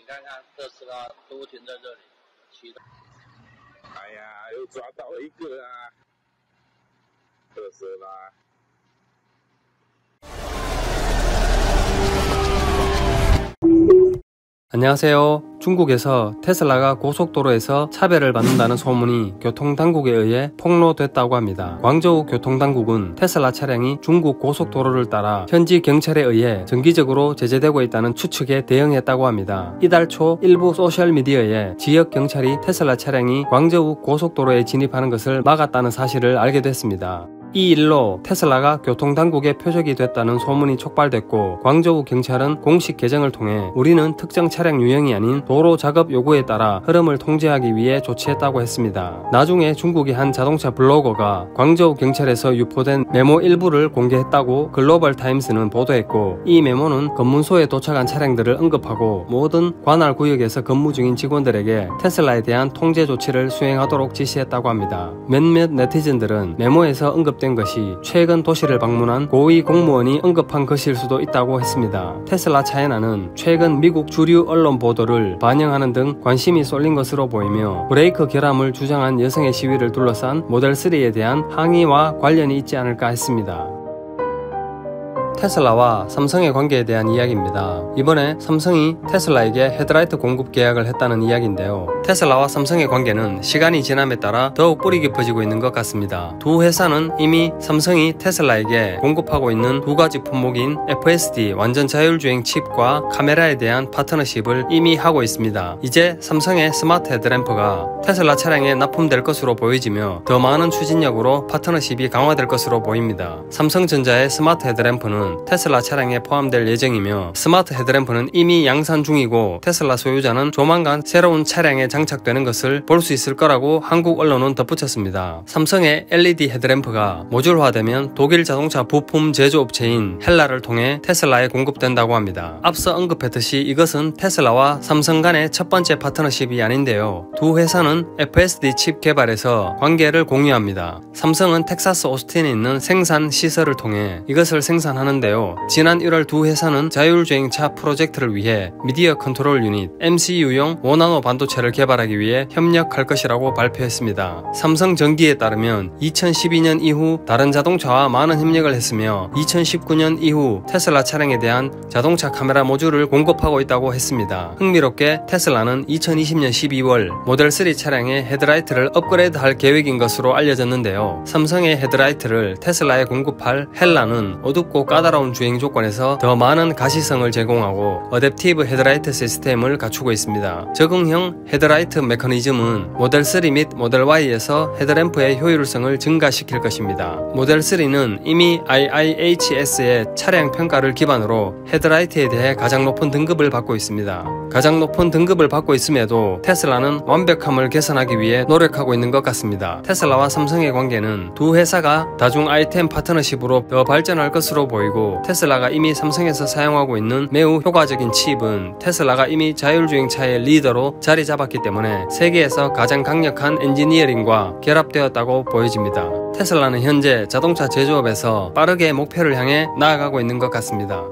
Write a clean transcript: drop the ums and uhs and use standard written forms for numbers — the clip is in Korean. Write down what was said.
看看特斯拉都停在这里，其他。哎呀，又抓到一个啊！特斯拉。 안녕하세요. 중국에서 테슬라가 고속도로에서 차별을 받는다는 소문이 교통당국에 의해 폭로됐다고 합니다. 광저우 교통당국은 테슬라 차량이 중국 고속도로를 따라 현지 경찰에 의해 정기적으로 제재되고 있다는 추측에 대응했다고 합니다. 이달 초 일부 소셜미디어에 지역 경찰이 테슬라 차량이 광저우 고속도로에 진입하는 것을 막았다는 사실을 알게 됐습니다. 이 일로 테슬라가 교통당국의 표적이 됐다는 소문이 촉발됐고 광저우 경찰은 공식 계정을 통해 우리는 특정 차량 유형이 아닌 도로 작업 요구에 따라 흐름을 통제하기 위해 조치했다고 했습니다. 나중에 중국의 한 자동차 블로거가 광저우 경찰에서 유포된 메모 일부를 공개했다고 글로벌 타임스는 보도했고 이 메모는 검문소에 도착한 차량들을 언급하고 모든 관할 구역에서 근무 중인 직원들에게 테슬라에 대한 통제 조치를 수행하도록 지시했다고 합니다. 몇몇 네티즌들은 메모에서 언급된 것이 최근 도시를 방문한 고위 공무원이 언급한 것일 수도 있다고 했습니다. 테슬라 차이나는 최근 미국 주류 언론 보도를 반영하는 등 관심이 쏠린 것으로 보이며 브레이크 결함을 주장한 여성의 시위를 둘러싼 모델3에 대한 항의와 관련이 있지 않을까 했습니다. 테슬라와 삼성의 관계에 대한 이야기입니다. 이번에 삼성이 테슬라에게 헤드라이트 공급 계약을 했다는 이야기인데요. 테슬라와 삼성의 관계는 시간이 지남에 따라 더욱 뿌리 깊어지고 있는 것 같습니다. 두 회사는 이미 삼성이 테슬라에게 공급하고 있는 두 가지 품목인 FSD 완전 자율주행 칩과 카메라에 대한 파트너십을 이미 하고 있습니다. 이제 삼성의 스마트 헤드램프가 테슬라 차량에 납품될 것으로 보여지며 더 많은 추진력으로 파트너십이 강화될 것으로 보입니다. 삼성전자의 스마트 헤드램프는 테슬라 차량에 포함될 예정이며 스마트 헤드램프는 이미 양산 중이고 테슬라 소유자는 조만간 새로운 차량에 장착되는 것을 볼 수 있을 거라고 한국 언론은 덧붙였습니다. 삼성의 LED 헤드램프가 모듈화되면 독일 자동차 부품 제조업체인 헬라를 통해 테슬라에 공급된다고 합니다. 앞서 언급했듯이 이것은 테슬라와 삼성 간의 첫 번째 파트너십이 아닌데요. 두 회사는 FSD 칩 개발에서 관계를 공유합니다. 삼성은 텍사스 오스틴에 있는 생산 시설을 통해 이것을 생산하는 데요. 지난 1월 두 회사는 자율주행차 프로젝트를 위해 미디어 컨트롤 유닛 MCU용 5나노 반도체를 개발하기 위해 협력할 것이라고 발표했습니다. 삼성전기에 따르면 2012년 이후 다른 자동차와 많은 협력을 했으며 2019년 이후 테슬라 차량에 대한 자동차 카메라 모듈을 공급하고 있다고 했습니다. 흥미롭게 테슬라는 2020년 12월 모델3 차량의 헤드라이트를 업그레이드할 계획인 것으로 알려졌는데요. 삼성의 헤드라이트를 테슬라에 공급할 헬라는 어둡고 까다로운 주행 조건에서 더 많은 가시성을 제공하고 어댑티브 헤드라이트 시스템을 갖추고 있습니다. 적응형 헤드라이트 메커니즘은 모델3 및 모델Y에서 헤드램프의 효율성을 증가시킬 것입니다. 모델3는 이미 IIHS의 차량 평가를 기반으로 헤드라이트에 대해 가장 높은 등급을 받고 있습니다. 가장 높은 등급을 받고 있음에도 테슬라는 완벽함을 개선하기 위해 노력하고 있는 것 같습니다. 테슬라와 삼성의 관계는 두 회사가 다중 아이템 파트너십으로 더 발전할 것으로 보이고 테슬라가 이미 삼성에서 사용하고 있는 매우 효과적인 칩은 테슬라가 이미 자율주행차의 리더로 자리 잡았기 때문에 세계에서 가장 강력한 엔지니어링과 결합되었다고 보여집니다. 테슬라는 현재 자동차 제조업에서 빠르게 목표를 향해 나아가고 있는 것 같습니다.